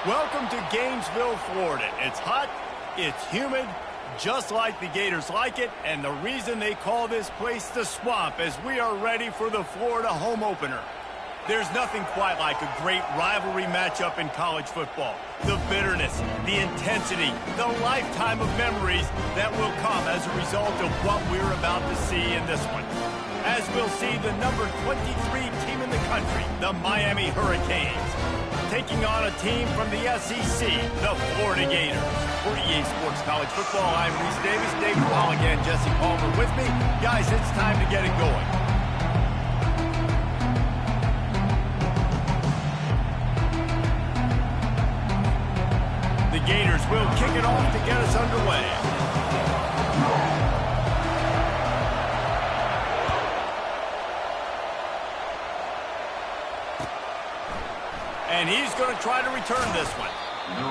Welcome to Gainesville, Florida. It's hot, it's humid, just like the Gators like it, and the reason they call this place the Swamp as we are ready for the Florida home opener. There's nothing quite like a great rivalry matchup in college football. The bitterness, the intensity, the lifetime of memories that will come as a result of what we're about to see in this one. As we'll see the number 23 team in the country, the Miami Hurricanes, taking on a team from the SEC, the Florida Gators. For EA Sports College Football, I'm Reese Davis, Dave Pollock, and Jesse Palmer with me. Guys, it's time to get it going. The Gators will kick it off to get us underway. And he's going to try to return this one.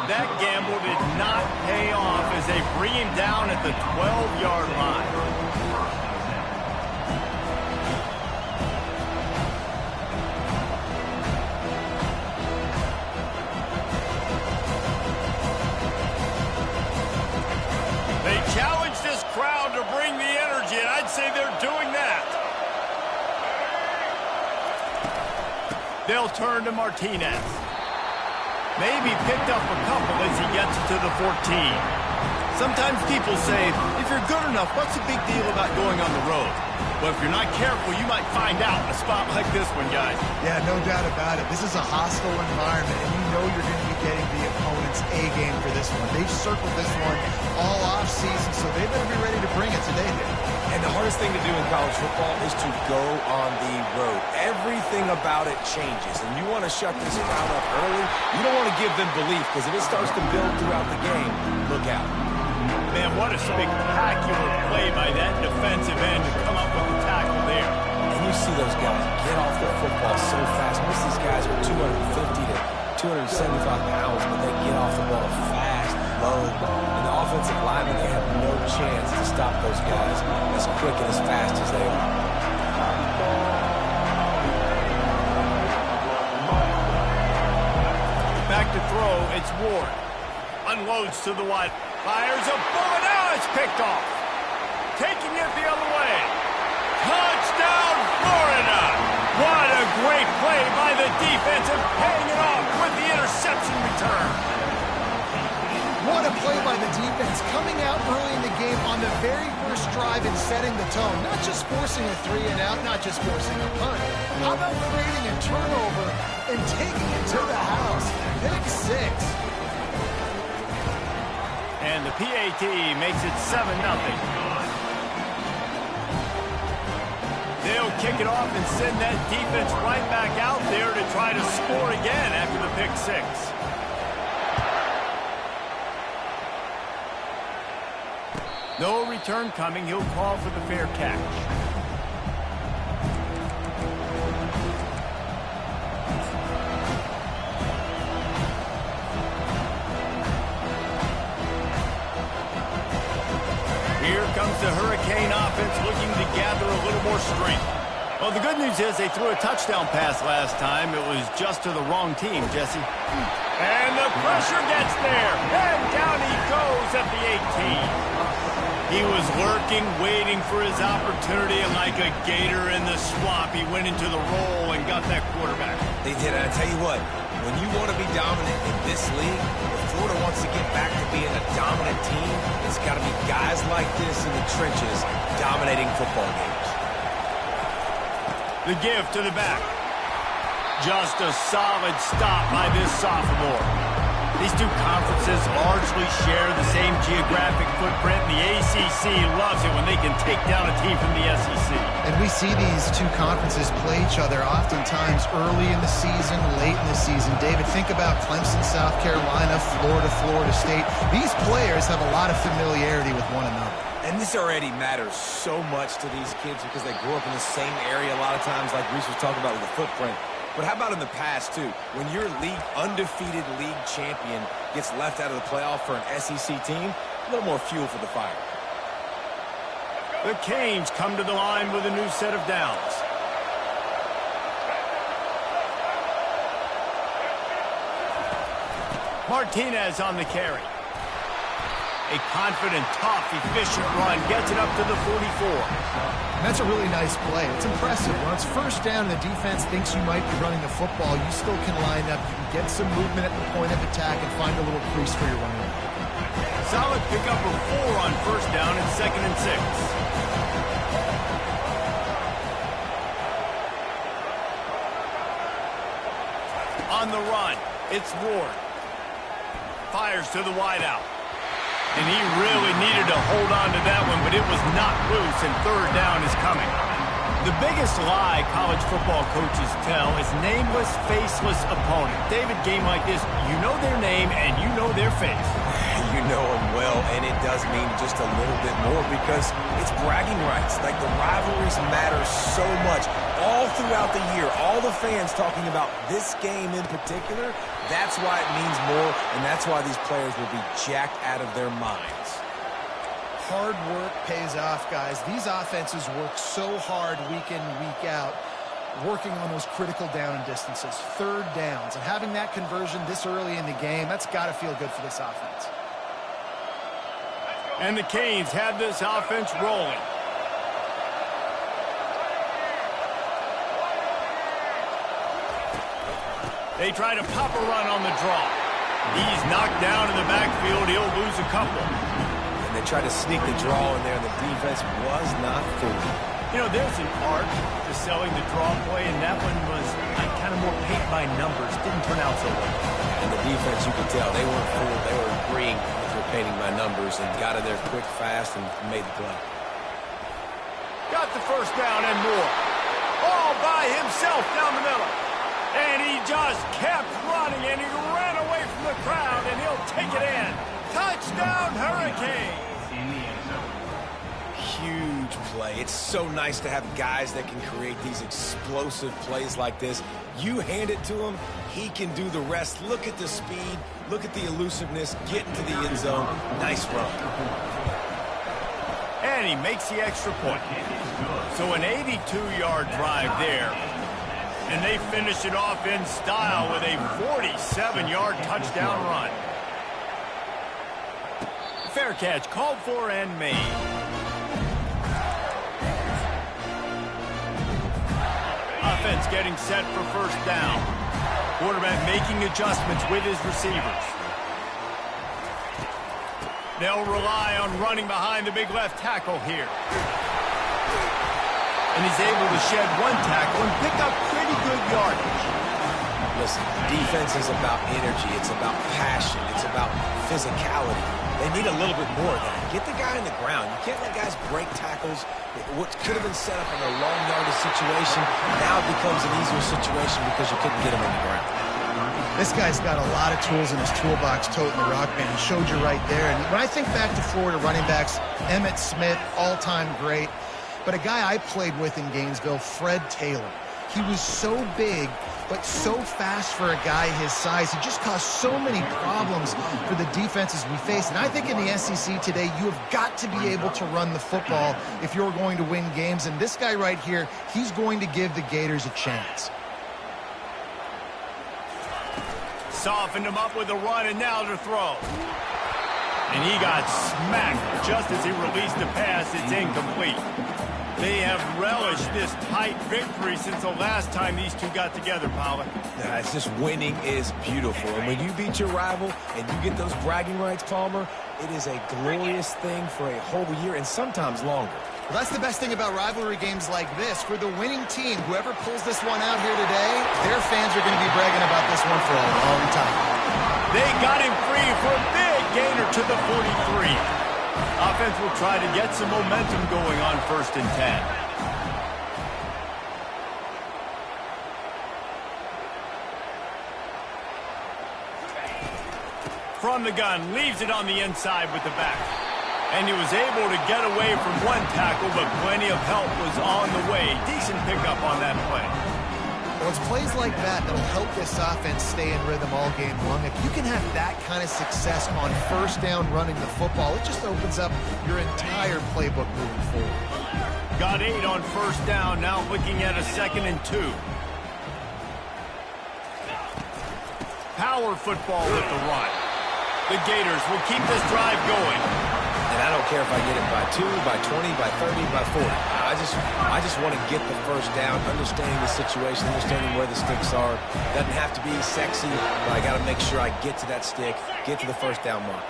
That gamble did not pay off as they bring him down at the 12-yard line. They challenge this crowd to bring the energy, and I'd say they're doing that. They'll turn to Martinez. Maybe picked up a couple as he gets to the 14. Sometimes people say, if you're good enough, what's the big deal about going on the road? Well, if you're not careful, you might find out in a spot like this one, guys. Yeah, no doubt about it. This is a hostile environment, and you know you're going to be getting the opponent's A-game for this one. They've circled this one all off-season, so they better be ready to bring it today. And the hardest thing to do in college football is to go on the road. Everything about it changes, and you want to shut this crowd up early. You don't want to give them belief, because if it starts to build throughout the game, look out. Man, what a spectacular play by that defensive end to come up with the tackle there. And you see those guys get off the football so fast. Most of these guys are 250 to 275 pounds, but they get off the ball fast, low. And the offensive linemen, they have no chance to stop those guys as quick and as fast as they are. Back to throw, it's Ward. Unloads to the wide. Fires a bullet. Now it's picked off. Taking it the other way. Touchdown, Florida. What a great play by the defense and paying it off with the interception return. What a play by the defense, coming out early in the game on the very first drive and setting the tone. Not just forcing a 3-and-out, not just forcing a punt. How about creating a turnover and taking it to the house? Pick 6. And the PAT makes it 7-0. They'll kick it off and send that defense right back out there to try to score again after the pick 6. No return coming. He'll call for the fair catch. Here comes the Hurricane offense looking to gather a little more strength. Well, the good news is they threw a touchdown pass last time. It was just to the wrong team, Jesse. And the pressure gets there. And down he goes at the 18. He was lurking, waiting for his opportunity, and like a gator in the swamp, he went into the roll and got that quarterback. They did, and I tell you what, when you want to be dominant in this league, if Florida wants to get back to being a dominant team, it's got to be guys like this in the trenches dominating football games. The give to the back. Just a solid stop by this sophomore. These two conferences largely share the same geographic footprint, and the ACC loves it when they can take down a team from the SEC. And we see these two conferences play each other oftentimes early in the season, late in the season. David, think about Clemson, South Carolina, Florida, Florida State. These players have a lot of familiarity with one another. And this already matters so much to these kids because they grew up in the same area a lot of times, like Reese was talking about with the footprint. But how about in the past, too? When your undefeated league champion gets left out of the playoff for an SEC team, a little more fuel for the fire. The Canes come to the line with a new set of downs. Martinez on the carry. A confident, tough, efficient run gets it up to the 44. That's a really nice play. It's impressive. When it's first down and the defense thinks you might be running the football, you still can line up. You can get some movement at the point of attack and find a little crease for your running. Solid pickup of 4 on first down and 2nd and 6. On the run, it's Ward. Fires to the wideout. And he really needed to hold on to that one, but it was not loose, and 3rd down is coming. The biggest lie college football coaches tell is nameless, faceless opponent. David, game like this, you know their name and you know their face. You know them well, and it does mean just a little bit more because it's bragging rights. Like, the rivalries matter so much. All throughout the year, all the fans talking about this game in particular, that's why it means more, and that's why these players will be jacked out of their minds. Hard work pays off, guys. These offenses work so hard week in, week out, working on those critical down and distances, 3rd downs, and having that conversion this early in the game, that's got to feel good for this offense. And the Canes have this offense rolling. They try to pop a run on the draw. He's knocked down in the backfield. He'll lose a couple. And they tried to sneak the draw in there, and the defense was not fooled. You know, there's an art to selling the draw play, and that one was kind of more paint by numbers. Didn't turn out so well. And the defense, you could tell, they weren't fooled. They were agreeing with your painting by numbers and got in there quick, fast, and made the play. Got the 1st down and more. All by himself down the middle. And he just kept running, and he ran away from the crowd, and he'll take it in. Touchdown, Hurricanes! Huge play. It's so nice to have guys that can create these explosive plays like this. You hand it to him, he can do the rest. Look at the speed. Look at the elusiveness. Get into the end zone. Nice run. And he makes the extra point. So an 82-yard drive there. And they finish it off in style with a 47-yard touchdown run. Fair catch called for and made. Offense getting set for 1st down. Quarterback making adjustments with his receivers. They'll rely on running behind the big left tackle here. And he's able to shed 1 tackle and pick up pretty good yardage. Listen, defense is about energy. It's about passion. It's about physicality. They need a little bit more of that. Get the guy on the ground. You can't let guys break tackles. What could have been set up in a long yardage situation now becomes an easier situation because you couldn't get him on the ground. This guy's got a lot of tools in his toolbox, toting the rock band. He showed you right there. And when I think back to Florida running backs, Emmitt Smith, all-time great. But a guy I played with in Gainesville, Fred Taylor. He was so big, but so fast for a guy his size. He just caused so many problems for the defenses we face. And I think in the SEC today, you have got to be able to run the football if you're going to win games. And this guy right here, he's going to give the Gators a chance. Softened him up with a run, and now to throw. And he got smacked just as he released the pass. It's incomplete. They have relished this tight victory since the last time these two got together, Pollard. Nah, it's just winning is beautiful. And when you beat your rival and you get those bragging rights, Palmer, it is a glorious thing for a whole year and sometimes longer. Well, that's the best thing about rivalry games like this. For the winning team, whoever pulls this one out here today, their fans are going to be bragging about this one for a long time. They got him free for a big gainer to the 43. Offense will try to get some momentum going on 1st and 10. From the gun, leaves it on the inside with the back. And he was able to get away from 1 tackle, but plenty of help was on the way. Decent pickup on that play. Well, it's plays like that that'll help this offense stay in rhythm all game long. If you can have that kind of success on 1st down running the football, it just opens up your entire playbook moving forward. Got 8 on 1st down, now looking at a 2nd and 2. Power football with the run. The Gators will keep this drive going. And I don't care if I get it by 2, by 20, by 30, by 40. I just want to get the first down, understanding the situation, understanding where the sticks are. Doesn't have to be sexy, but I got to make sure I get to that stick, get to the first down mark.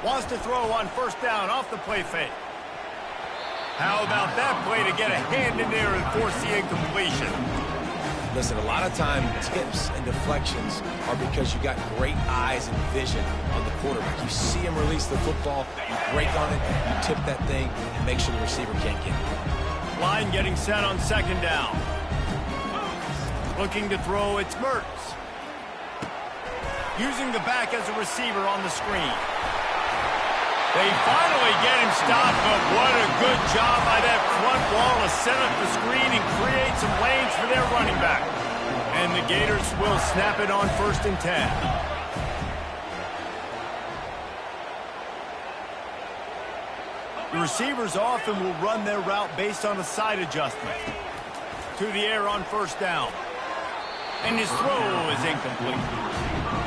Wants to throw on first down off the play fake. How about that play to get a hand in there and force the incompletion? Listen, a lot of time tips and deflections are because you got great eyes and vision on the quarterback. You see him release the football, you break on it, you tip that thing, and make sure the receiver can't get it. Line getting set on second down. Looking to throw, it's Mertz. Using the back as a receiver on the screen. They finally get him stopped, but what a good job by that front wall to set up the screen and create some lanes for their running back. And the Gators will snap it on 1st and 10. The receivers often will run their route based on a side adjustment. To the air on first down. And his throw is incomplete.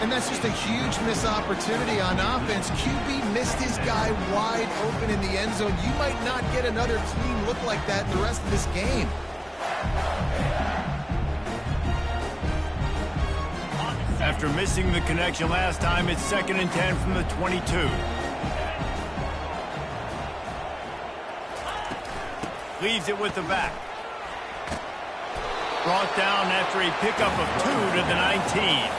And that's just a huge missed opportunity on offense. QB missed his guy wide open in the end zone. You might not get another clean look like that in the rest of this game. After missing the connection last time, it's 2nd and 10 from the 22. Leaves it with the back. Brought down after a pickup of 2 to the 19.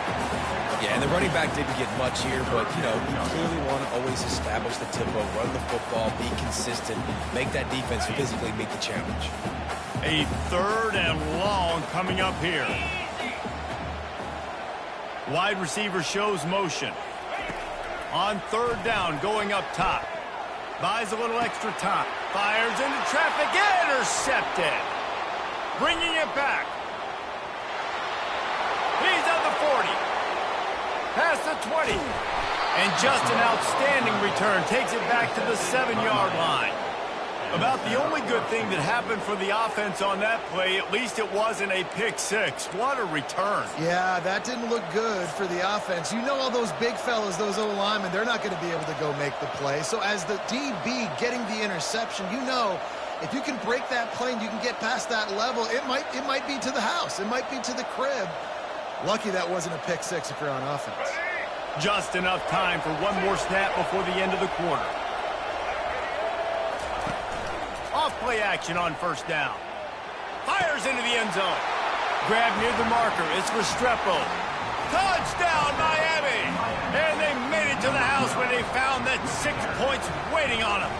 Yeah, and the running back didn't get much here, but, you know, you clearly want to always establish the tempo, run the football, be consistent, make that defense physically meet the challenge. A 3rd and long coming up here. Wide receiver shows motion. On 3rd down, going up top. Buys a little extra time. Fires into traffic. Intercepted. Bringing it back. He's at the 40. Past the 20. And just an outstanding return. Takes it back to the 7-yard line. About the only good thing that happened for the offense on that play, at least it wasn't a pick six. What a return. Yeah, that didn't look good for the offense. You know all those big fellas, those O-linemen, they're not going to be able to go make the play. So as the DB getting the interception, you know if you can break that play and you can get past that level, it might be to the house. It might be to the crib. Lucky that wasn't a pick six if you're on offense. Just enough time for one more snap before the end of the quarter. Off-play action on first down. Fires into the end zone. Grab near the marker. It's Restrepo. Touchdown, Miami! And they made it to the house when they found that 6 points waiting on them.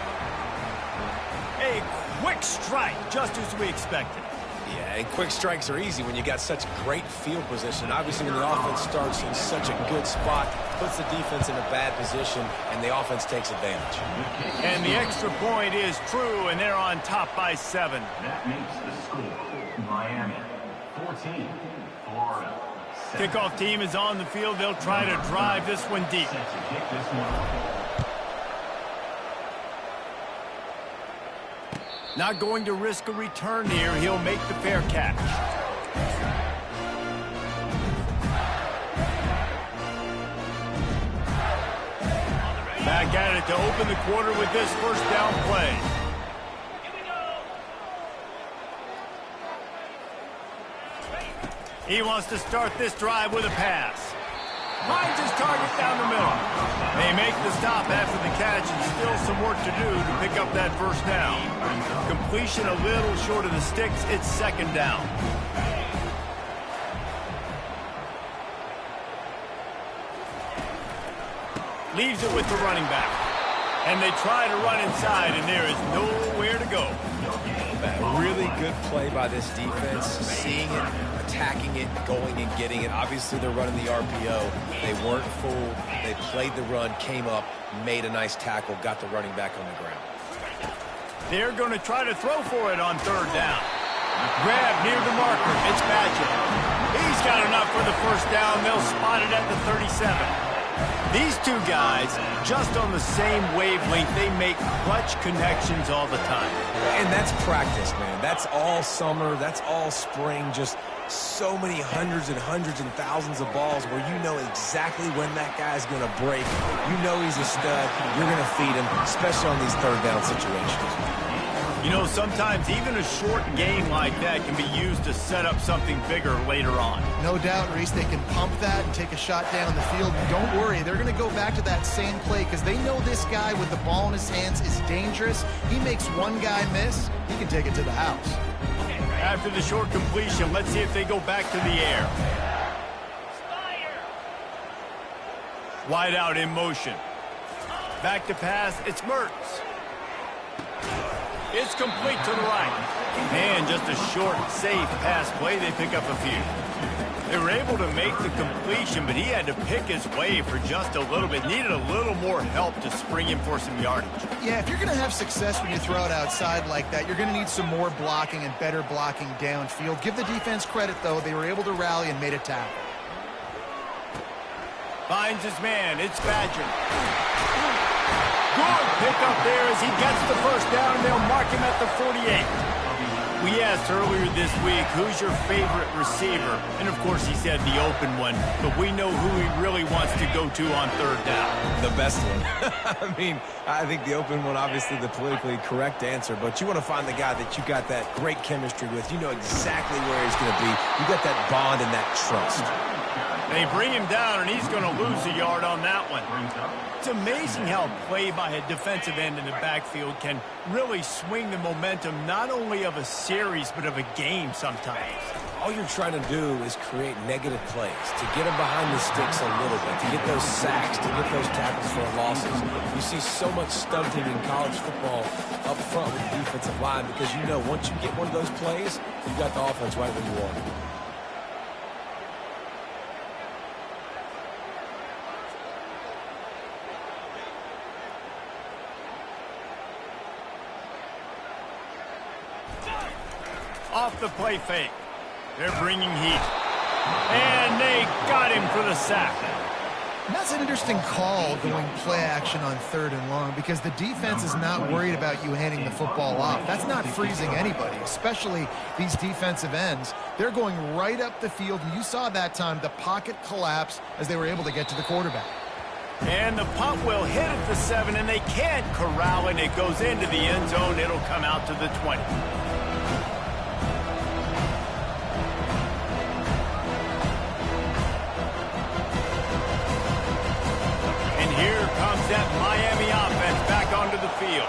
A quick strike, just as we expected. Yeah, and quick strikes are easy when you got such great field position. Obviously, when the offense starts in such a good spot, puts the defense in a bad position, and the offense takes advantage. And the extra point is true, and they're on top by 7. That makes the score Miami 14, Florida 7. Kickoff team is on the field. They'll try to drive this one deep. Set to kick this one off. Not going to risk a return here. He'll make the fair catch. Back at it to open the quarter with this first down play. He wants to start this drive with a pass. Finds his target down the middle. They make the stop after the catch, and still some work to do to pick up that first down. Completion a little short of the sticks. It's 2nd down. Leaves it with the running back. And they try to run inside, and there is nowhere to go. A really good play by this defense, seeing it, attacking it, going and getting it. Obviously, they're running the RPO. They weren't fooled. They played the run, came up, made a nice tackle, got the running back on the ground. They're going to try to throw for it on 3rd down. Grab near the marker. It's Badger. He's got enough for the first down. They'll spot it at the 37. These two guys, just on the same wavelength, they make clutch connections all the time. And that's practice, man. That's all summer. That's all spring. Just so many hundreds and thousands of balls where you know exactly when that guy's going to break. You know he's a stud. You're going to feed him, especially on these third down situations. You know, sometimes even a short game like that can be used to set up something bigger later on. No doubt, Reese, they can pump that and take a shot down the field. And don't worry, they're going to go back to that same play because they know this guy with the ball in his hands is dangerous. He makes one guy miss, he can take it to the house. After the short completion, let's see if they go back to the air. Wide out in motion. Back to pass, it's Mertz. It's complete to the right. And just a short, safe pass play, they pick up a few. They were able to make the completion, but he had to pick his way for just a little bit. Needed a little more help to spring him for some yardage. Yeah, if you're going to have success when you throw it outside like that, you're going to need some more blocking and better blocking downfield. Give the defense credit, though. They were able to rally and made a tackle. Finds his man. It's Badger. Good pick up there as he gets the first down, and they'll mark him at the 48. We asked earlier this week, who's your favorite receiver? And, of course, he said the open one, but we know who he really wants to go to on third down. The best one. I mean, I think the open one, obviously the politically correct answer, but you want to find the guy that you got that great chemistry with. You know exactly where he's going to be. You got that bond and that trust. They bring him down, and he's going to lose a yard on that one. It's amazing how play by a defensive end in the backfield can really swing the momentum not only of a series but of a game sometimes. All you're trying to do is create negative plays, to get them behind the sticks a little bit, to get those sacks, to get those tackles for losses. You see so much stunting in college football up front with the defensive line because you know once you get one of those plays, you got the offense right where you want it. Off the play fake. They're bringing heat. And they got him for the sack. And that's an interesting call going play action on third and long because the defense is not worried about you handing the football off. That's not freezing anybody, especially these defensive ends. They're going right up the field, and you saw that time the pocket collapse as they were able to get to the quarterback. And the punt will hit at the 7, and they can't corral it. It goes into the end zone. It'll come out to the 20. Here comes that Miami offense back onto the field.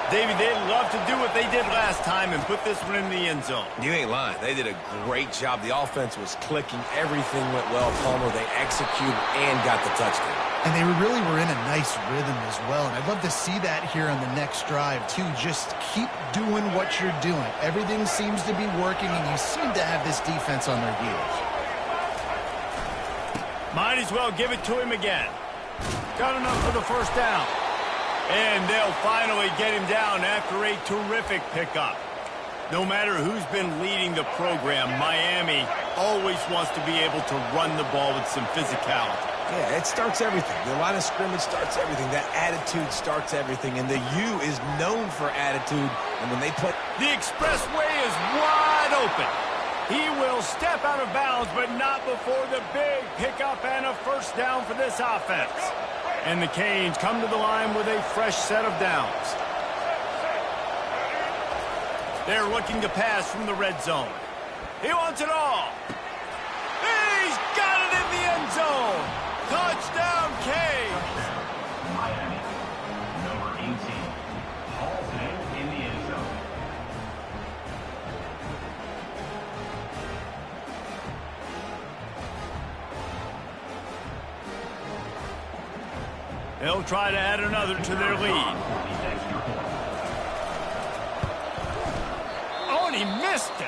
David, they'd love to do what they did last time and put this one in the end zone. You ain't lying. They did a great job. The offense was clicking. Everything went well. Palmer, they executed and got the touchdown. And they really were in a nice rhythm as well. And I'd love to see that here on the next drive, too. Just keep doing what you're doing. Everything seems to be working, and you seem to have this defense on their heels. Might as well give it to him again. Got enough for the first down. And they'll finally get him down after a terrific pickup. No matter who's been leading the program, Miami always wants to be able to run the ball with some physicality. Yeah, it starts everything. The line of scrimmage starts everything. That attitude starts everything. And the U is known for attitude. And when they play... The expressway is wide open. He will step out of bounds, but not before the big pickup and a first down for this offense. And the Canes come to the line with a fresh set of downs. They're looking to pass from the red zone. He wants it all. He's got it in the end zone. Touchdown, Canes. Miami, number 18, hauls it in the end zone. They'll try to add another to their lead. Oh, and he missed it.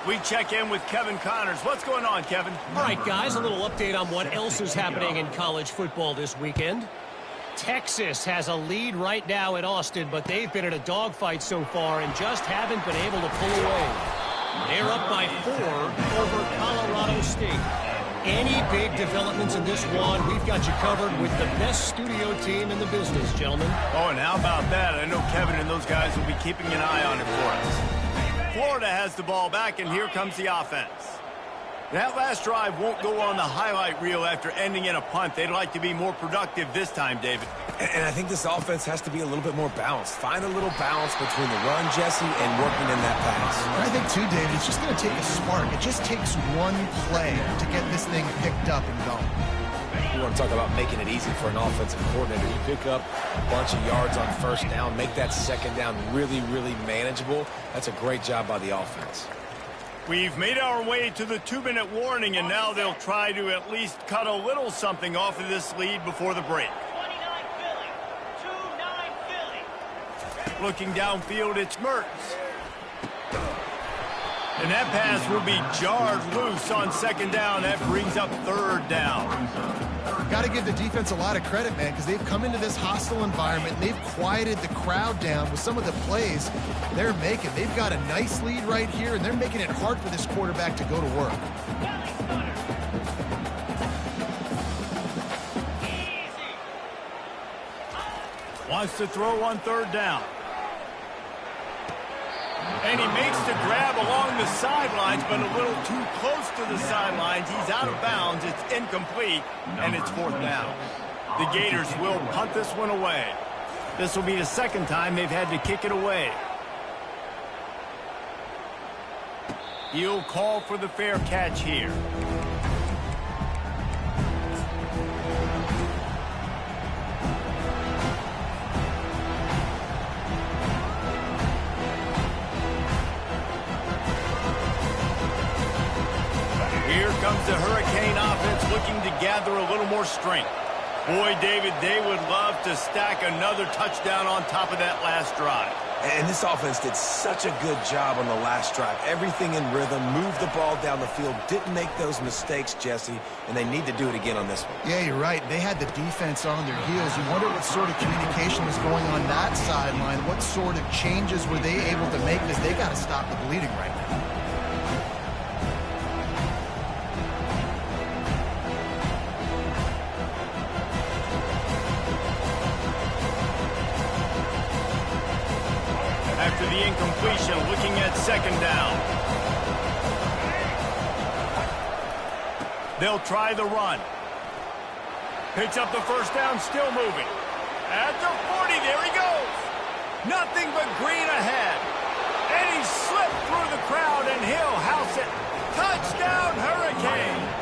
We check in with Kevin Connors. What's going on, Kevin? All right, guys, a little update on what else is happening in college football this weekend. Texas has a lead right now at Austin, but they've been in a dogfight so far and just haven't been able to pull away. They're up by 4 over Colorado State. Any big developments in this one, we've got you covered with the best studio team in the business, gentlemen. Oh, and how about that? I know Kevin and those guys will be keeping an eye on it for us. Florida has the ball back, and here comes the offense. That last drive won't go on the highlight reel after ending in a punt. They'd like to be more productive this time, David. And I think this offense has to be a little bit more balanced. Find a little balance between the run, Jesse, and working in that pass. And I think, too, David, it's just going to take a spark. It just takes one play to get this thing picked up and going. You want to talk about making it easy for an offensive coordinator. You pick up a bunch of yards on first down, make that second down really, really manageable. That's a great job by the offense. We've made our way to the 2-minute warning, and now they'll try to at least cut a little something off of this lead before the break. 29 Philly. Looking downfield, it's Mertz. And that pass will be jarred loose on second down. That brings up third down. Got to give the defense a lot of credit, man, because they've come into this hostile environment and they've quieted the crowd down with some of the plays they're making. They've got a nice lead right here, and they're making it hard for this quarterback to go to work. Wants to throw on third down. And he makes the grab along the sidelines, but a little too close to the sidelines. He's out of bounds. It's incomplete, and it's fourth down. The Gators will punt this one away. This will be the second time they've had to kick it away. He'll call for the fair catch here. Here comes the Hurricane offense looking to gather a little more strength. Boy, David, they would love to stack another touchdown on top of that last drive. And this offense did such a good job on the last drive. Everything in rhythm, moved the ball down the field, didn't make those mistakes, Jesse, and they need to do it again on this one. Yeah, you're right. They had the defense on their heels. You wonder what sort of communication was going on that sideline. What sort of changes were they able to make, because they got to stop the bleeding right now. After the incompletion, looking at second down. They'll try the run. Picks up the first down, still moving. At the 40, there he goes. Nothing but green ahead. And he slipped through the crowd, and he'll house it. Touchdown, Hurricanes.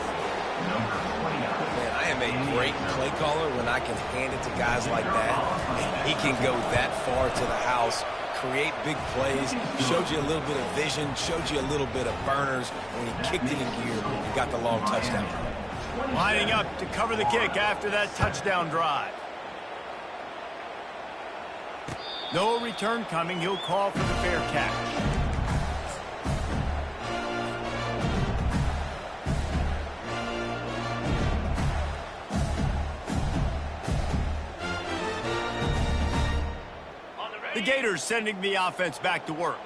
Man, I am a great play caller when I can hand it to guys like that. And he can go that far to the house, create big plays, showed you a little bit of vision, showed you a little bit of burners when he kicked it in gear and got the long touchdown. Lining up to cover the kick after that touchdown drive. No return coming. He'll call for the fair catch. The Gators sending the offense back to work.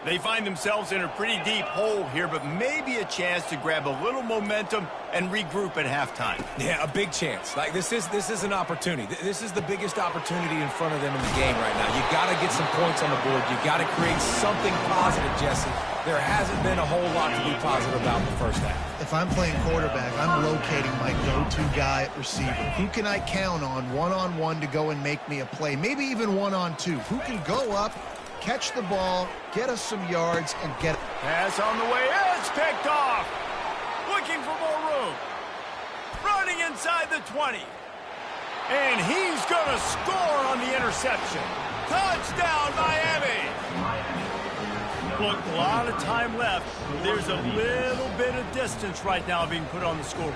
They find themselves in a pretty deep hole here, but maybe a chance to grab a little momentum and regroup at halftime. Yeah, a big chance. Like this is an opportunity. This is the biggest opportunity in front of them in the game right now. You got to get some points on the board. You got to create something positive, Jesse. There hasn't been a whole lot to be positive about in the first half. If I'm playing quarterback, I'm locating my go-to guy at receiver. Who can I count on one-on-one to go and make me a play? Maybe even one-on-two. Who can go up, catch the ball, get us some yards, and get... Pass on the way. It's picked off. Looking for more room. Running inside the 20. And he's going to score on the interception. Touchdown, Miami. Look, a lot of time left. There's a little bit of distance right now being put on the scoreboard.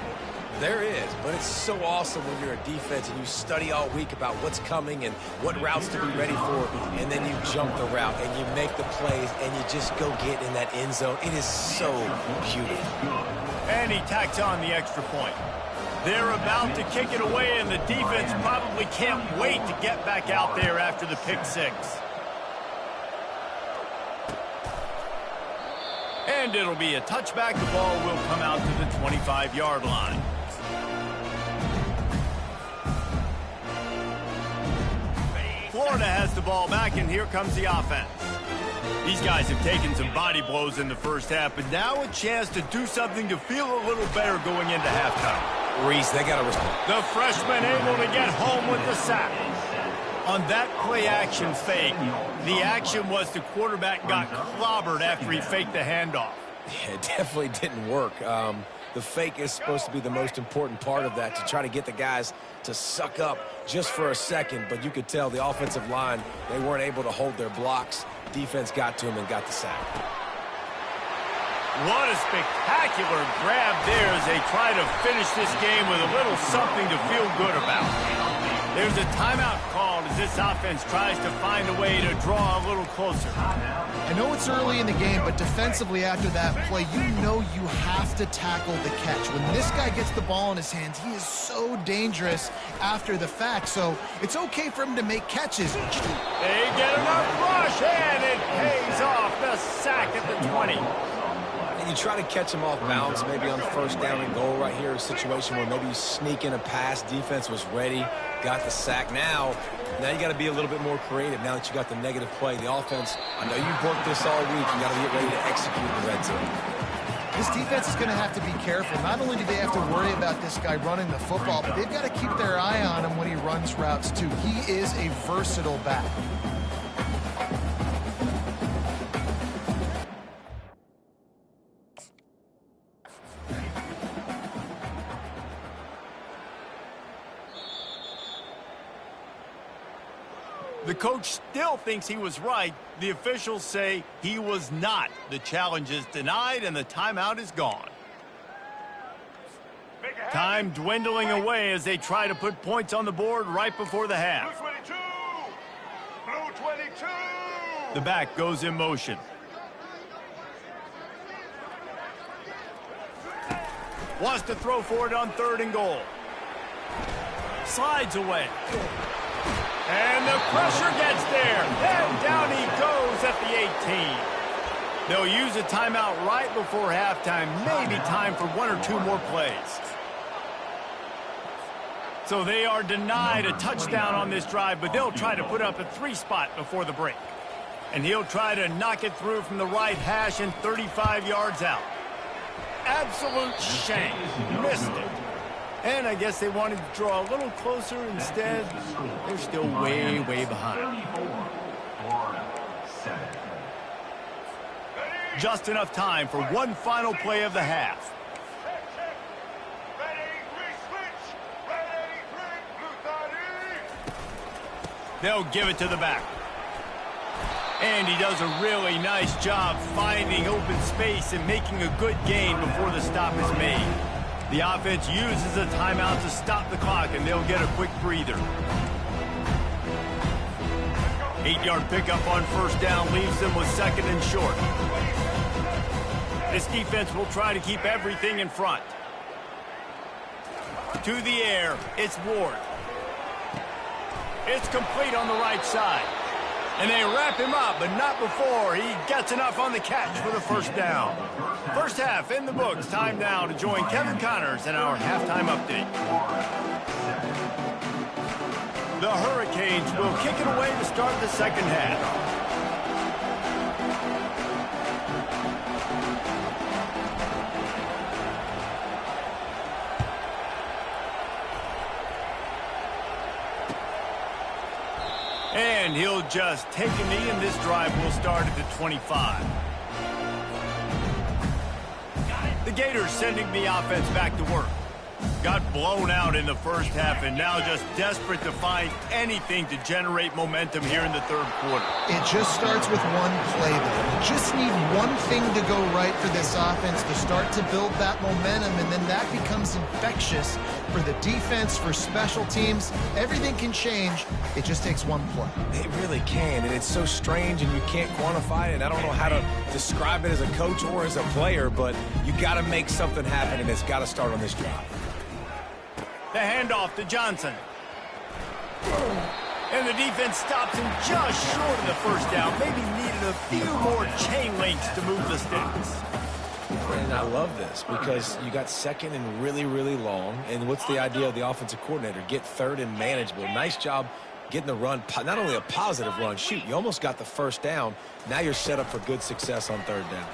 There is, but it's so awesome when you're a defense and you study all week about what's coming and what routes to be ready for, and then you jump the route and you make the plays and you just go get in that end zone. It is so beautiful. And he tacks on the extra point. They're about to kick it away, and the defense probably can't wait to get back out there after the pick six. And it'll be a touchback. The ball will come out to the 25-yard line. Florida has the ball back, and here comes the offense. These guys have taken some body blows in the first half, but now a chance to do something to feel a little better going into halftime. Reese, they got to respond. The freshman able to get home with the sack. On that play-action fake, the action was the quarterback got clobbered after he faked the handoff. Yeah, it definitely didn't work. The fake is supposed to be the most important part of that, to try to get the guys to suck up just for a second. But you could tell the offensive line, they weren't able to hold their blocks. Defense got to him and got the sack. What a spectacular grab there as they try to finish this game with a little something to feel good about. There's a timeout called as this offense tries to find a way to draw a little closer. I know it's early in the game, but defensively after that play, you know you have to tackle the catch. When this guy gets the ball in his hands, he is so dangerous after the fact. So it's okay for him to make catches. They get enough rush, and it pays off. The sack at the 20. You try to catch him off balance, maybe on first down and goal right here, a situation where maybe you sneak in a pass, defense was ready, got the sack. Now you got to be a little bit more creative now that you got the negative play. The offense, I know you've worked this all week, you got to get ready to execute in the red zone. This defense is going to have to be careful. Not only do they have to worry about this guy running the football, but they've got to keep their eye on him when he runs routes too. He is a versatile back. The coach still thinks he was right. The officials say he was not. The challenge is denied, and the timeout is gone. Time dwindling away as they try to put points on the board right before the half. Blue 22. The back goes in motion. Wants to throw for it on 3rd and goal. Slides away. And the pressure gets there. And down he goes at the 18. They'll use a timeout right before halftime. Maybe time for 1 or 2 more plays. So they are denied a touchdown on this drive, but they'll try to put up a 3-spot before the break. And he'll try to knock it through from the right hash and 35 yards out. Absolute shame. Missed it. And I guess they wanted to draw a little closer. Instead, they're still way, way behind. Just enough time for one final play of the half. They'll give it to the back. And he does a really nice job finding open space and making a good gain before the stop is made. The offense uses a timeout to stop the clock, and they'll get a quick breather. 8-yard pickup on 1st down leaves them with 2nd and short. This defense will try to keep everything in front. To the air, it's Ward. It's complete on the right side. And they wrap him up, but not before he gets enough on the catch for the 1st down. First half in the books. Time now to join Kevin Connors in our halftime update. The Hurricanes will kick it away to start the 2nd half. And he'll just take a knee, and this drive will start at the 25. The Gators sending the offense back to work. Got blown out in the first half and now just desperate to find anything to generate momentum here in the 3rd quarter. It just starts with one play, though. You just need one thing to go right for this offense to start to build that momentum, and then that becomes infectious for the defense, for special teams. Everything can change. It just takes one play. It really can, and it's so strange, and you can't quantify it. I don't know how to describe it as a coach or as a player, but you got to make something happen, and it's got to start on this drive. The handoff to Johnson. And the defense stops him just short of the 1st down. Maybe needed a few more chain links to move the sticks. And I love this because you got second and really, really long. And what's the idea of the offensive coordinator? Get third and manageable. Nice job getting the run, not only a positive run, shoot, you almost got the first down. Now you're set up for good success on third down.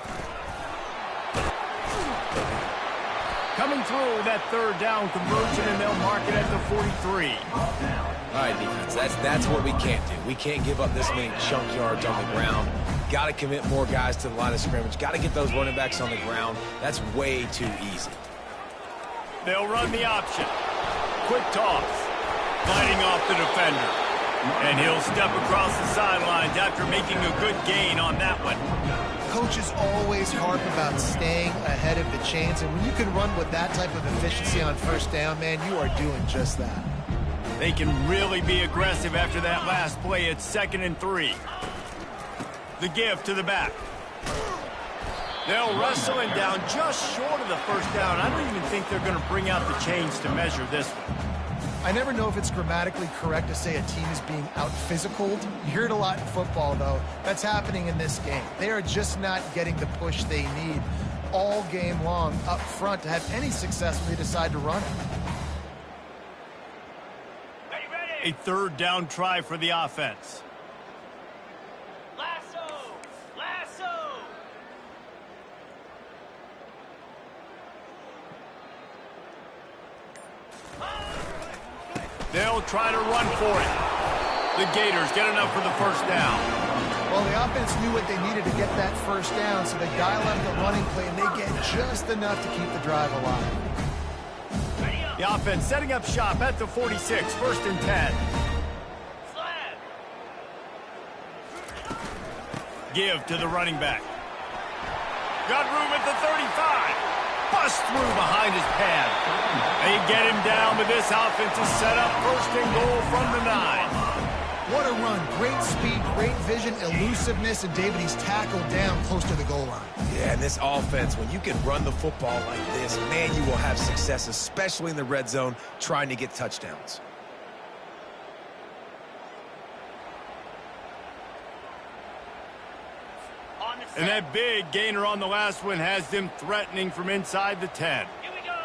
Coming through with that third down conversion, and they'll mark it at the 43. All right, defense, that's what we can't do. We can't give up this many chunk yards on the ground. Got to commit more guys to the line of scrimmage. Got to get those running backs on the ground. That's way too easy. They'll run the option. Quick toss. Fighting off the defender. And he'll step across the sidelines after making a good gain on that one. Coaches always harp about staying ahead of the chains, and when you can run with that type of efficiency on first down, man, you are doing just that. They can really be aggressive after that last play. It's 2nd and 3. The give to the back. They'll wrestle him down just short of the first down. I don't even think they're going to bring out the chains to measure this one. I never know if it's grammatically correct to say a team is being out-physicaled. You hear it a lot in football, though. That's happening in this game. They are just not getting the push they need all game long up front to have any success when they decide to run it. A third down try for the offense. They'll try to run for it. The Gators get enough for the first down. Well, the offense knew what they needed to get that first down, so they dial up the running play, and they get just enough to keep the drive alive. The offense setting up shop at the 46, 1st and 10. Give to the running back. Got room at the 35. Bust through behind his pad. They get him down, but this offense is set up 1st and goal from the 9. What a run. Great speed, great vision, elusiveness, and David, he's tackled down close to the goal line. Yeah, and this offense, when you can run the football like this, man, you will have success, especially in the red zone, trying to get touchdowns. And that big gainer on the last one has them threatening from inside the 10. Here we go.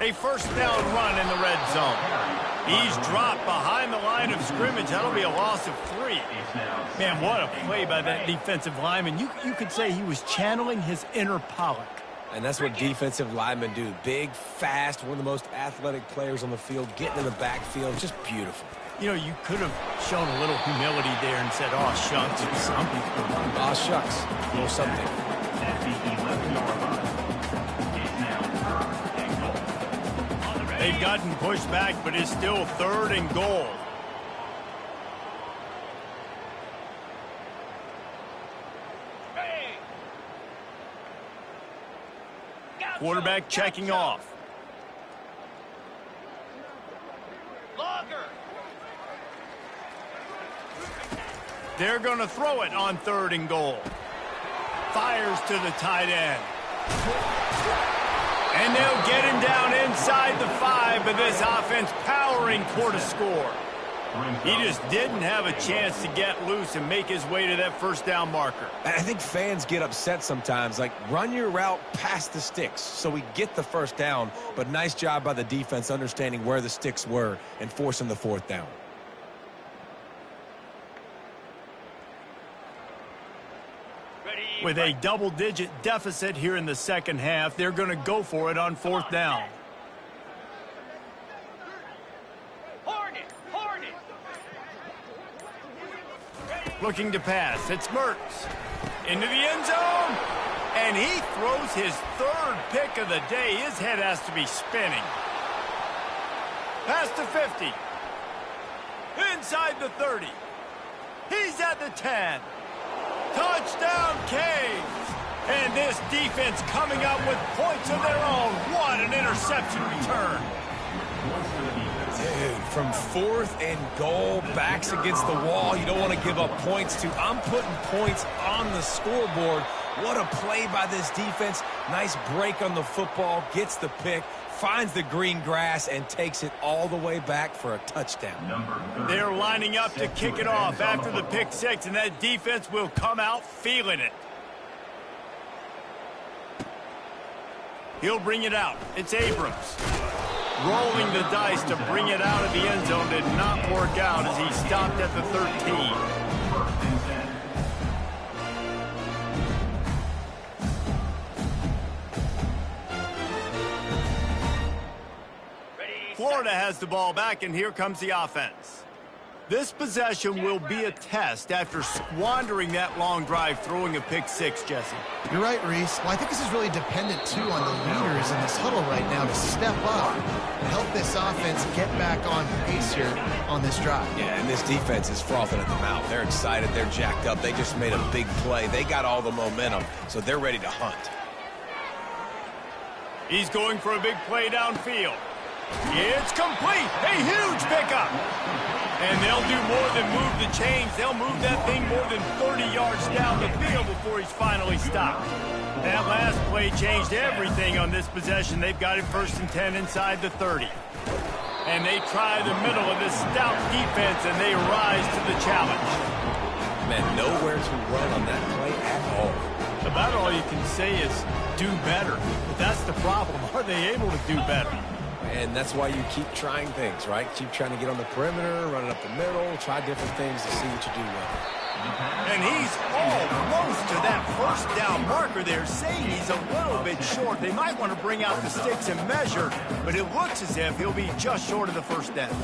A first down run in the red zone. He's dropped behind the line of scrimmage. That'll be a loss of 3. Man, what a play by that defensive lineman. You could say he was channeling his inner Pollock. And that's what defensive linemen do. Big, fast, one of the most athletic players on the field, getting in the backfield, just beautiful. You know, you could have shown a little humility there and said, "Oh, shucks," or something. Oh, shucks. A little something. They've gotten pushed back, but it's still 3rd and goal. Quarterback checking off. They're going to throw it on 3rd and goal. Fires to the tight end. And they'll get him down inside the 5, but this offense powering toward a score. He just didn't have a chance to get loose and make his way to that first down marker. I think fans get upset sometimes, like run your route past the sticks so we get the first down, but nice job by the defense understanding where the sticks were and forcing the 4th down. With a double-digit deficit here in the second half, they're going to go for it on 4th down. Looking to pass. It's Mertz. Into the end zone. And he throws his 3rd pick of the day. His head has to be spinning. Pass to 50. Inside the 30. He's at the 10. Touchdown, Canes. And this defense coming up with points of their own. What an interception return. Dude, from 4th and goal, backs against the wall. You don't want to give up points to. I'm putting points on the scoreboard. What a play by this defense. Nice break on the football, gets the pick, finds the green grass, and takes it all the way back for a touchdown. They're lining up to kick it off after the pick six, and that defense will come out feeling it. He'll bring it out. It's Abrams. Rolling the dice to bring it out of the end zone did not work out as he stopped at the 13. Florida has the ball back, and here comes the offense. This possession will be a test after squandering that long drive throwing a pick six, Jesse. You're right, Reese. Well, I think this is really dependent, too, on the leaders in this huddle right now to step up and help this offense get back on pace here on this drive. Yeah, and this defense is frothing at the mouth. They're excited. They're jacked up. They just made a big play. They got all the momentum, so they're ready to hunt. He's going for a big play downfield. It's complete. A huge pickup. And they'll do more than move the chains. They'll move that thing more than 30 yards down the field before he's finally stopped. That last play changed everything on this possession. They've got it 1st and 10 inside the 30. And they try the middle of this stout defense, and they rise to the challenge. Man, nowhere to run on that play at all. About all you can say is do better. But that's the problem. Are they able to do better? And that's why you keep trying things, right? Keep trying to get on the perimeter, run it up the middle, try different things to see what you do well. And he's almost to that 1st down marker there, saying he's a little bit short. They might want to bring out the sticks and measure, but it looks as if he'll be just short of the 1st down.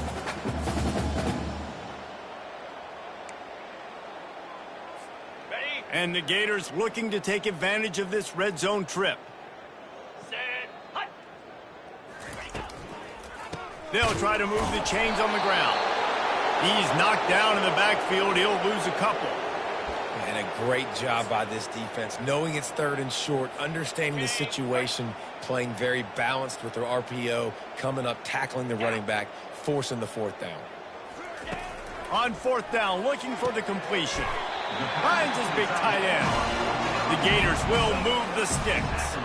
And the Gators looking to take advantage of this red zone trip. They'll try to move the chains on the ground. He's knocked down in the backfield. He'll lose a couple. And a great job by this defense, knowing it's 3rd and short, understanding the situation, playing very balanced with their RPO, coming up, tackling the running back, forcing the 4th down. On 4th down, looking for the completion. Finds his big tight end. The Gators will move the sticks.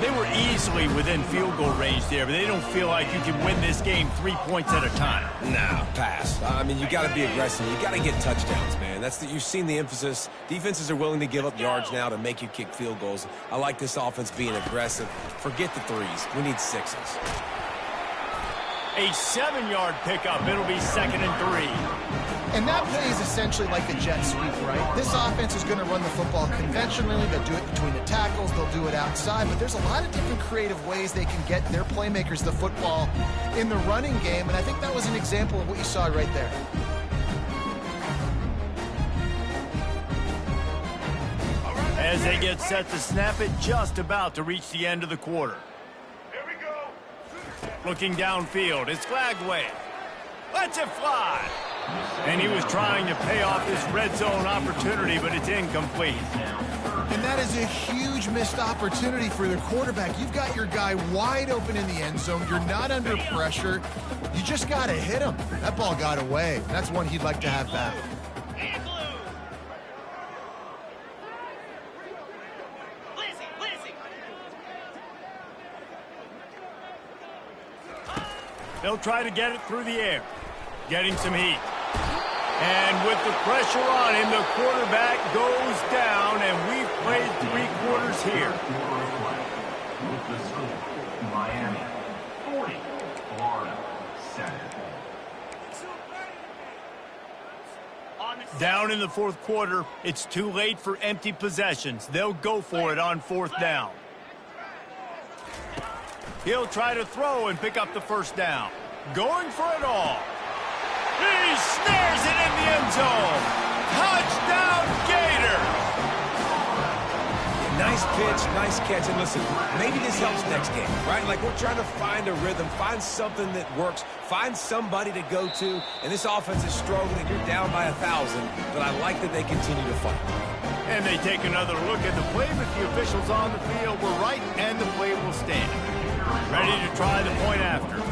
They were easily within field goal range there, but they don't feel like you can win this game 3 points at a time. Nah, pass. I mean, you got to be aggressive. You got to get touchdowns, man. You've seen the emphasis. Defenses are willing to give up yards now to make you kick field goals. I like this offense being aggressive. Forget the 3s. We need 6s. A 7-yard pickup. It'll be 2nd and 3. And that play is essentially like the jet sweep, right? This offense is going to run the football conventionally. They'll do it between the tackles. They'll do it outside. But there's a lot of different creative ways they can get their playmakers the football in the running game. And I think that was an example of what you saw right there. As they get set to snap it, just about to reach the end of the quarter. Here we go. Looking downfield, it's Flagway. Lets it fly. And he was trying to pay off this red zone opportunity, but it's incomplete. And that is a huge missed opportunity for the quarterback. You've got your guy wide open in the end zone. You're not under pressure. You just got to hit him. That ball got away. That's one he'd like to have back. They'll try to get it through the air. Getting some heat. And with the pressure on him, the quarterback goes down, and we've played 3 quarters here. With the score, Miami 40, Florida 7. Down in the 4th quarter, it's too late for empty possessions. They'll go for it on 4th down. He'll try to throw and pick up the 1st down. Going for it all. He snares it in the end zone. Touchdown, Gators! Nice pitch, nice catch. And listen, maybe this helps next game, right? Like we're trying to find a rhythm, find something that works, find somebody to go to. And this offense is struggling. You're down by 1,000, but I like that they continue to fight. And they take another look at the play, but the officials on the field were right, and the play will stand. Ready to try the point after.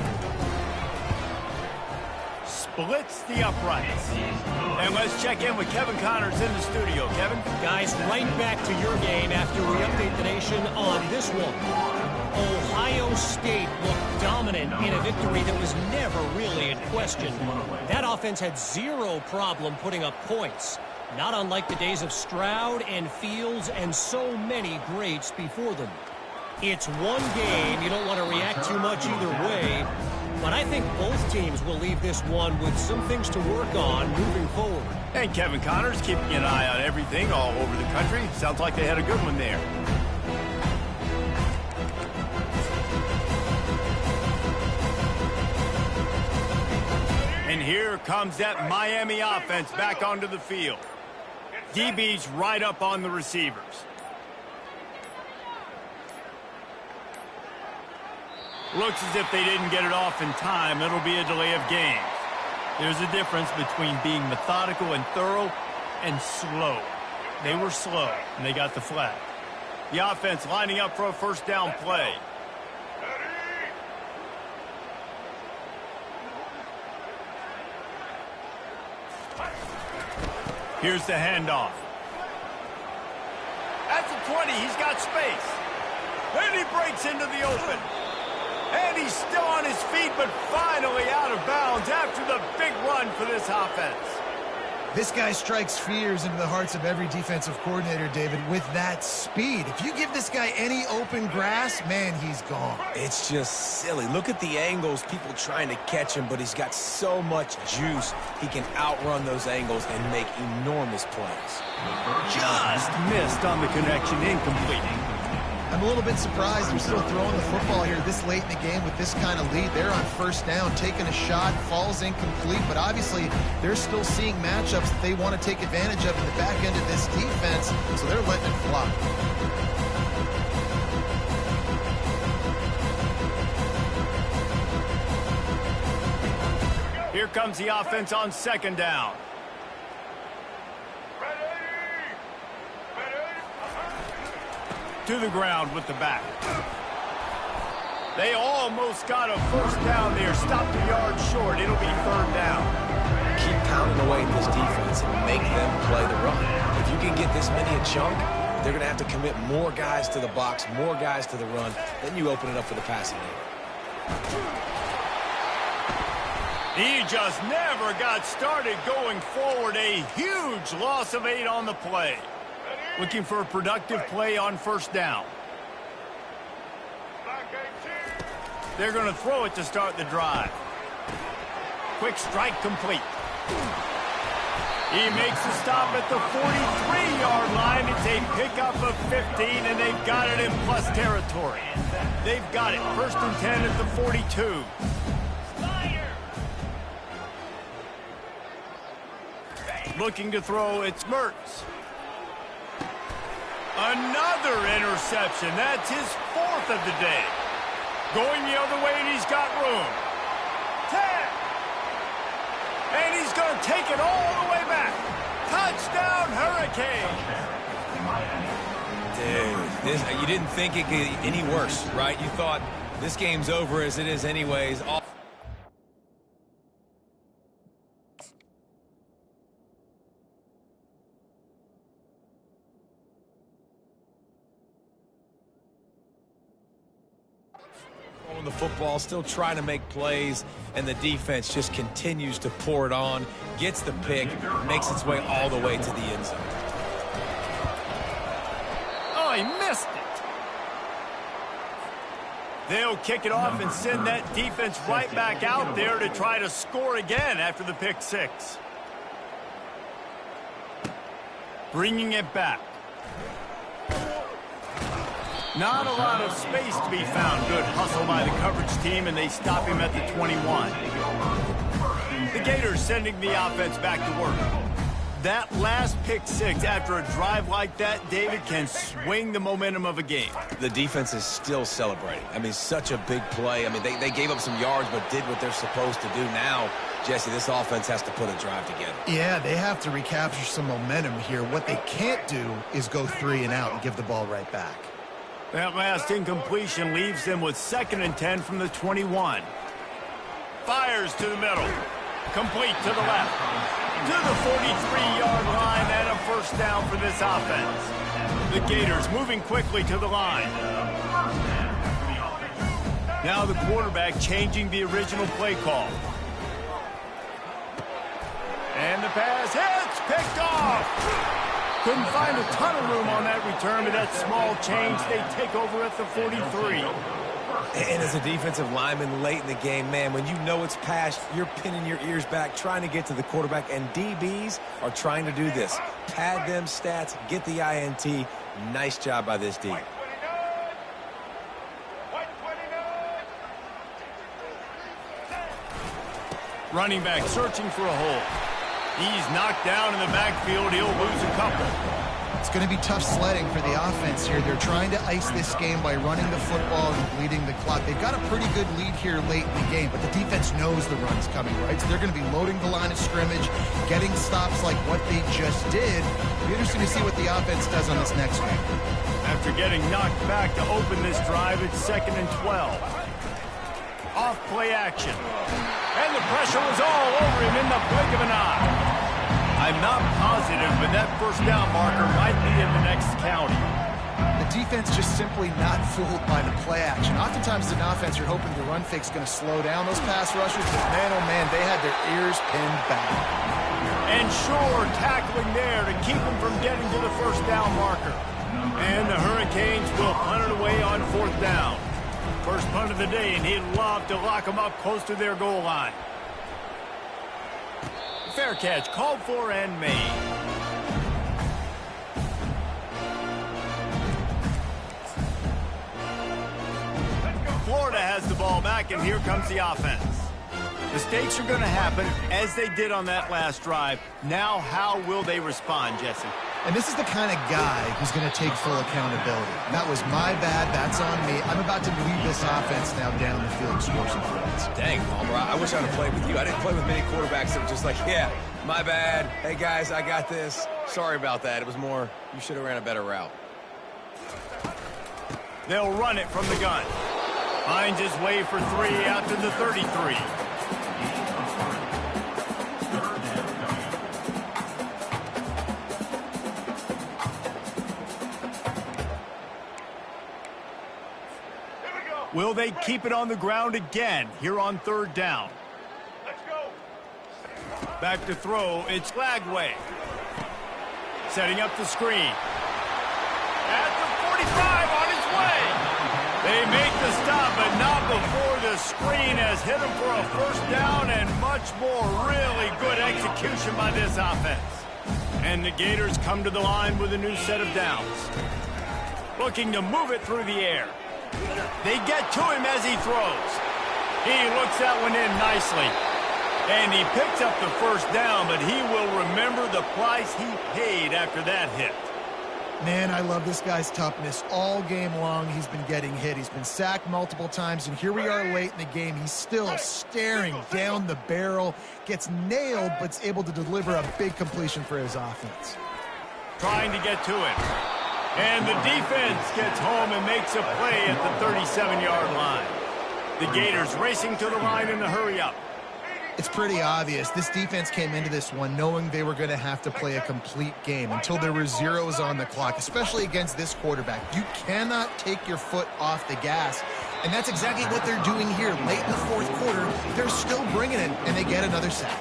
blitz the uprights. And let's check in with Kevin Connors in the studio. Kevin? Guys, right back to your game after we update the nation on this one. Ohio State looked dominant in a victory that was never really in question. That offense had zero problem putting up points. Not unlike the days of Stroud and Fields and so many greats before them. It's one game. You don't want to react too much either way. But I think both teams will leave this one with some things to work on moving forward. And Kevin Connors keeping an eye on everything all over the country. Sounds like they had a good one there. And here comes that Miami offense back onto the field. DB's right up on the receivers. Looks as if they didn't get it off in time. It'll be a delay of games. There's a difference between being methodical and thorough and slow. They were slow, and they got the flag. The offense lining up for a first down play. Here's the handoff. At the 20, he's got space. And he breaks into the open. And he's still on his feet, but finally out of bounds after the big run for this offense. This guy strikes fears into the hearts of every defensive coordinator, David, with that speed. If you give this guy any open grass, man, he's gone. It's just silly. Look at the angles, people trying to catch him, but he's got so much juice. He can outrun those angles and make enormous plays. Just missed on the connection, incomplete. I'm a little bit surprised they're still throwing the football here this late in the game with this kind of lead. They're on first down, taking a shot, falls incomplete, but obviously they're still seeing matchups that they want to take advantage of in the back end of this defense, so they're letting it fly. Here comes the offense on second down. To the ground with the back. They almost got a first down there. Stopped a yard short. It'll be third down. Keep pounding away at this defense and make them play the run. If you can get this many a chunk, they're going to have to commit more guys to the box, more guys to the run. Then you open it up for the passing game. He just never got started going forward. A huge loss of 8 on the play. Looking for a productive play on first down. They're going to throw it to start the drive. Quick strike complete. He makes the stop at the 43-yard line. It's a pickup of 15, and they've got it in plus territory. They've got it. First and 10 at the 42. Looking to throw, it's Mertz. Another interception. That's his 4th of the day. Going the other way, and he's got room. 10. And he's going to take it all the way back. Touchdown, Hurricane. Dude, you didn't think it could get any worse, right? You thought this game's over as it is anyways. The football, still trying to make plays, and the defense just continues to pour it on, gets the pick, makes its way all the way to the end zone. Oh, he missed it. They'll kick it off and send that defense right back out there to try to score again after the pick 6. Bringing it back. Not a lot of space to be found. Good hustle by the coverage team, and they stop him at the 21. The Gators sending the offense back to work. That last pick 6 after a drive like that, David, can swing the momentum of a game. The defense is still celebrating. I mean, such a big play. I mean, they gave up some yards but did what they're supposed to do. Now, Jesse, this offense has to put a drive together. Yeah, they have to recapture some momentum here. What they can't do is go 3 and out and give the ball right back. That last incompletion leaves them with 2nd and 10 from the 21. Fires to the middle. Complete to the left. To the 43-yard line and a first down for this offense. The Gators moving quickly to the line. Now the quarterback changing the original play call. And the pass hits, picked off. Couldn't find a ton of room on that return, but that small change, they take over at the 43. And as a defensive lineman late in the game, man, when you know it's past, you're pinning your ears back, trying to get to the quarterback, and DBs are trying to do this. Pad them stats, get the INT. Nice job by this D. Running back searching for a hole. He's knocked down in the backfield. He'll lose a couple. It's going to be tough sledding for the offense here. They're trying to ice this game by running the football and bleeding the clock. They've got a pretty good lead here late in the game, but the defense knows the run's coming, right? So they're going to be loading the line of scrimmage, getting stops like what they just did. It'll be interesting to see what the offense does on this next one. After getting knocked back to open this drive, it's 2nd and 12. Off play action. And the pressure was all over him in the blink of an eye. I'm not positive, but that first down marker might be in the next county. The defense just simply not fooled by the play action. Oftentimes as an offense, you're hoping the run fake's going to slow down those pass rushers, but man, oh man, they had their ears pinned back. And sure, tackling there to keep them from getting to the first down marker. And the Hurricanes will punt it away on 4th down. First punt of the day, and he'd love to lock them up close to their goal line. Fair catch, called for and made. Florida has the ball back, and here comes the offense. Mistakes are going to happen, as they did on that last drive. Now, how will they respond, Jesse? And this is the kind of guy who's going to take full accountability. That was my bad. That's on me. I'm about to lead this offense now down the field and score some points. Dang, Palmer, I wish I'd have played with you. I didn't play with many quarterbacks that were just like, yeah, my bad. Hey, guys, I got this. Sorry about that. It was more, you should have ran a better route. They'll run it from the gun. Finds his way for 3 out to the 33. Will they keep it on the ground again here on 3rd down? Let's go. Back to throw, it's Lagway. Setting up the screen. At the 45 on his way. They make the stop, but not before the screen has hit him for a first down and much more. Really good execution by this offense. And the Gators come to the line with a new set of downs. Looking to move it through the air. They get to him as he throws. He looks that one in nicely. And he picks up the first down, but he will remember the price he paid after that hit. Man, I love this guy's toughness. All game long, he's been getting hit. He's been sacked multiple times, and here we are late in the game. He's still staring down the barrel, gets nailed, but's able to deliver a big completion for his offense. Trying to get to it. And the defense gets home and makes a play at the 37-yard line. The Gators racing to the line in the hurry-up. It's pretty obvious. This defense came into this one knowing they were going to have to play a complete game until there were zeros on the clock, especially against this quarterback. You cannot take your foot off the gas, and that's exactly what they're doing here. Late in the 4th quarter, they're still bringing it, and they get another sack.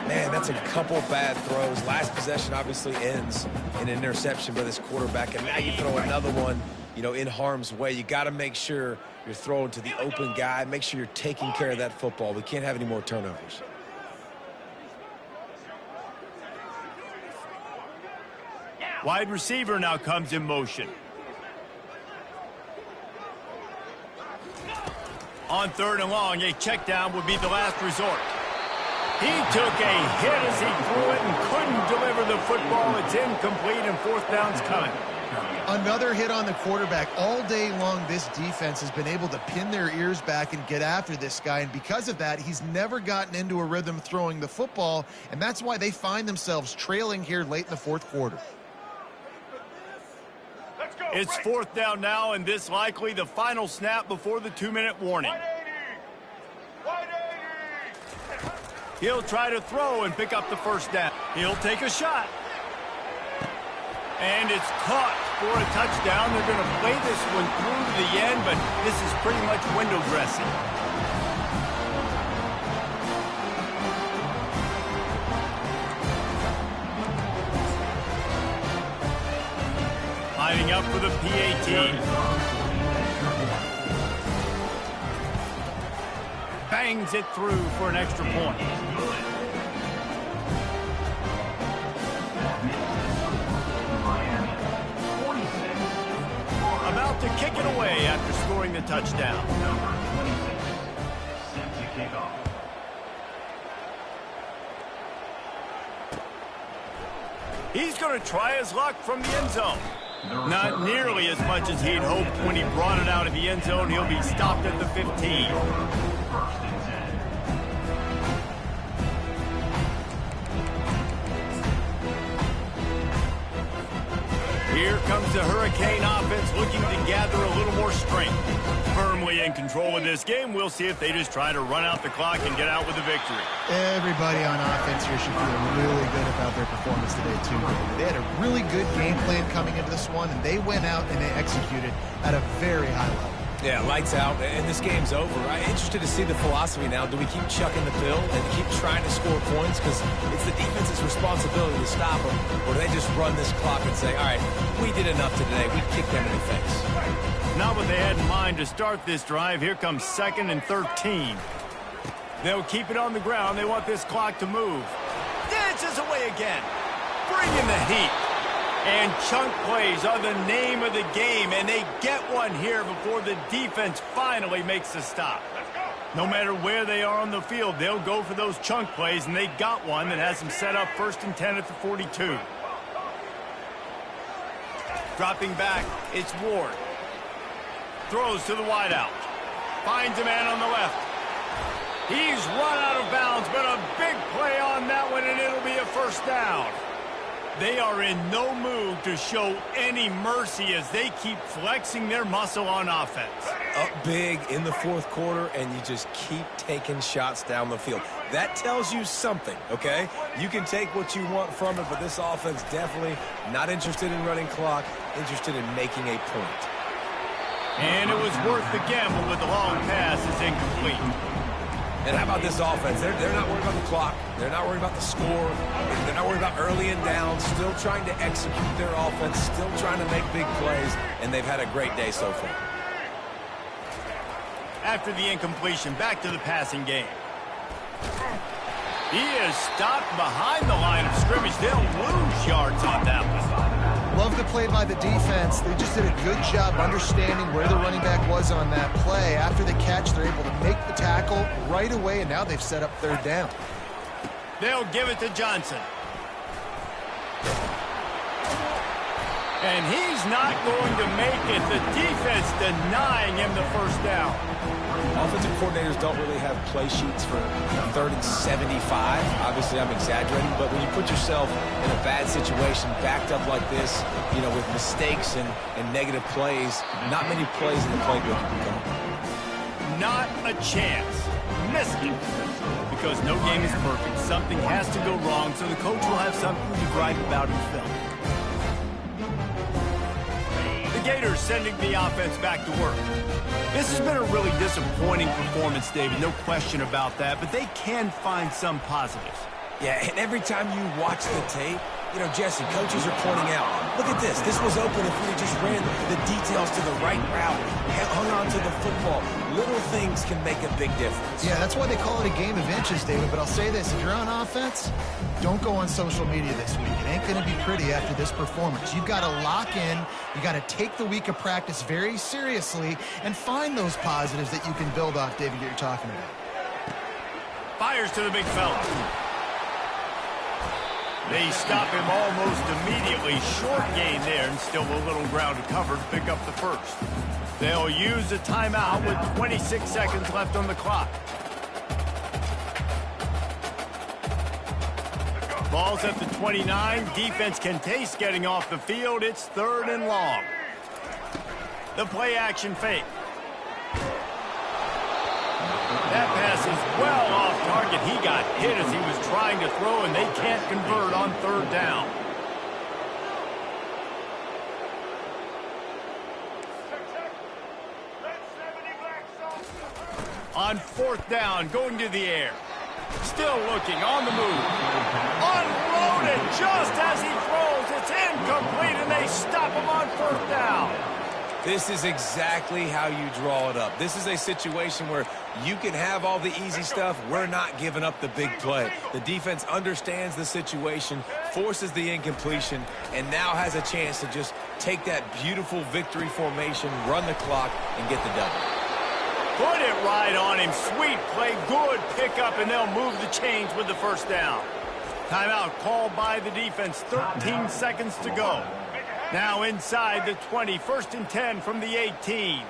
Man, that's a couple bad throws. Last possession obviously ends in an interception by this quarterback, and now you throw another one, you know, in harm's way. You got to make sure you're throwing to the open guy. Make sure you're taking care of that football. We can't have any more turnovers. Wide receiver now comes in motion. On 3rd and long, a check down would be the last resort. He took a hit as he threw it and couldn't deliver the football. It's incomplete, and 4th down's coming. Another hit on the quarterback. All day long, this defense has been able to pin their ears back and get after this guy, and because of that, he's never gotten into a rhythm throwing the football, and that's why they find themselves trailing here late in the 4th quarter. Let's go. It's 4th down now, and this likely the final snap before the 2-minute warning. 180. He'll try to throw and pick up the first down. He'll take a shot. And it's caught for a touchdown. They're going to play this one through to the end, but this is pretty much window dressing. Lining up for the PAT. Bangs it through for an extra point. About to kick it away after scoring the touchdown. Number 26, set to kick off. He's going to try his luck from the end zone. Not nearly as much as he'd hoped when he brought it out of the end zone. He'll be stopped at the 15. First and 10. Here comes the Hurricane offense looking to gather a little more strength. Firmly in control of this game. We'll see if they just try to run out the clock and get out with a victory. Everybody on offense here should feel really good about their performance today, too. They had a really good game plan coming into this one, and they went out and they executed at a very high level. Yeah, lights out, and this game's over. I'm interested to see the philosophy now. Do we keep chucking the pill and keep trying to score points? Because it's the defense's responsibility to stop them. Or do they just run this clock and say, all right, we did enough today. We kicked them in the face. Not what they had in mind to start this drive. Here comes 2nd and 13. They'll keep it on the ground. They want this clock to move. Dances away again. Bringing the heat. And chunk plays are the name of the game, and they get one here before the defense finally makes the stop. No matter where they are on the field, they'll go for those chunk plays, and they got one that has them set up 1st and 10 at the 42. Dropping back, it's Ward. Throws to the wideout. Finds a man on the left. He's run out of bounds, but a big play on that one, and it'll be a first down. They are in no mood to show any mercy as they keep flexing their muscle on offense. Up big in the 4th quarter, and you just keep taking shots down the field. That tells you something, okay? You can take what you want from it, but this offense definitely not interested in running clock, interested in making a point. And it was worth the gamble with the long pass. It's incomplete. And how about this offense? They're not worried about the clock. They're not worried about the score. They're not worried about early and down. Still trying to execute their offense. Still trying to make big plays. And they've had a great day so far. After the incompletion, back to the passing game. He is stopped behind the line of scrimmage. They'll lose yards on that one. Love the play by the defense. They just did a good job understanding where the running back was on that play. After the catch, they're able to make the tackle right away, and now they've set up 3rd down. They'll give it to Johnson. And he's not going to make it. The defense denying him the first down. Offensive coordinators don't really have play sheets for 3rd and 75. Obviously, I'm exaggerating, but when you put yourself in a bad situation, backed up like this, you know, with mistakes and negative plays, not many plays in the playbook. Not a chance. Missed it. Because no game is perfect. Something has to go wrong, so the coach will have something to gripe about in film. The Gators sending the offense back to work. This has been a really disappointing performance, David, no question about that, but they can find some positives. Yeah, and every time you watch the tape, you know, Jesse, coaches are pointing out, look at this. This was open if we just ran the details to the right route, hung on to the football. Little things can make a big difference. Yeah, that's why they call it a game of inches, David. But I'll say this, if you're on offense, don't go on social media this week. It ain't going to be pretty after this performance. You've got to lock in. You got to take the week of practice very seriously and find those positives that you can build off, David, that you're talking about. Fires to the big fella. They stop him almost immediately. Short gain there, and still a little ground to cover to pick up the first. They'll use a timeout with 26 seconds left on the clock. Ball's at the 29. Defense can taste getting off the field. It's 3rd and long. The play action fake. That pass is well off target. He got hit as he was trying to throw, and they can't convert on third down. On fourth down, going to the air. Still looking, on the move. Unloaded just as he throws. It's incomplete, and they stop him on fourth down. This is exactly how you draw it up. This is a situation where you can have all the easy stuff. We're not giving up the big play. The defense understands the situation, forces the incompletion, and now has a chance to just take that beautiful victory formation, run the clock, and get the double. Put it right on him. Sweet play, good pickup, and they'll move the chains with the first down. Timeout called by the defense. 13 seconds to go. Now inside the 20, 1st and 10 from the 18.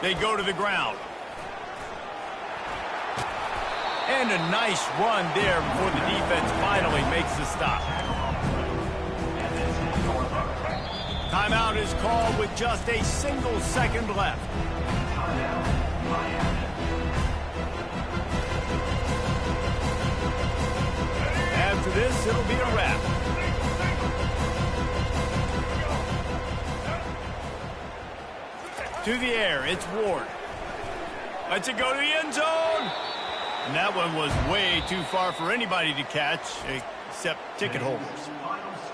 They go to the ground. And a nice run there before the defense finally makes the stop. Timeout is called with just a single second left. After this, it'll be a wrap. To the air, it's Ward. Lets it go to the end zone. And that one was way too far for anybody to catch, except ticket holders.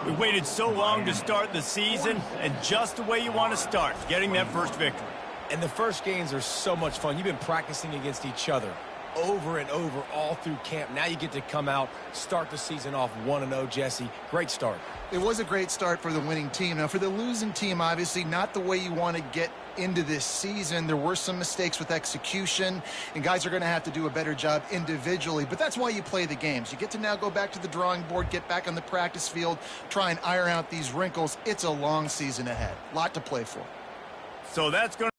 We waited so long to start the season, and just the way you want to start, getting that first victory. And the first games are so much fun. You've been practicing against each other over and over all through camp. Now you get to come out, start the season off 1-0, Jesse. Great start. It was a great start for the winning team. Now, for the losing team, obviously not the way you want to get into this season. There were some mistakes with execution, and guys are going to have to do a better job individually. But that's why you play the games. You get to now go back to the drawing board, get back on the practice field, try and iron out these wrinkles. It's a long season ahead. A lot to play for. So that's going to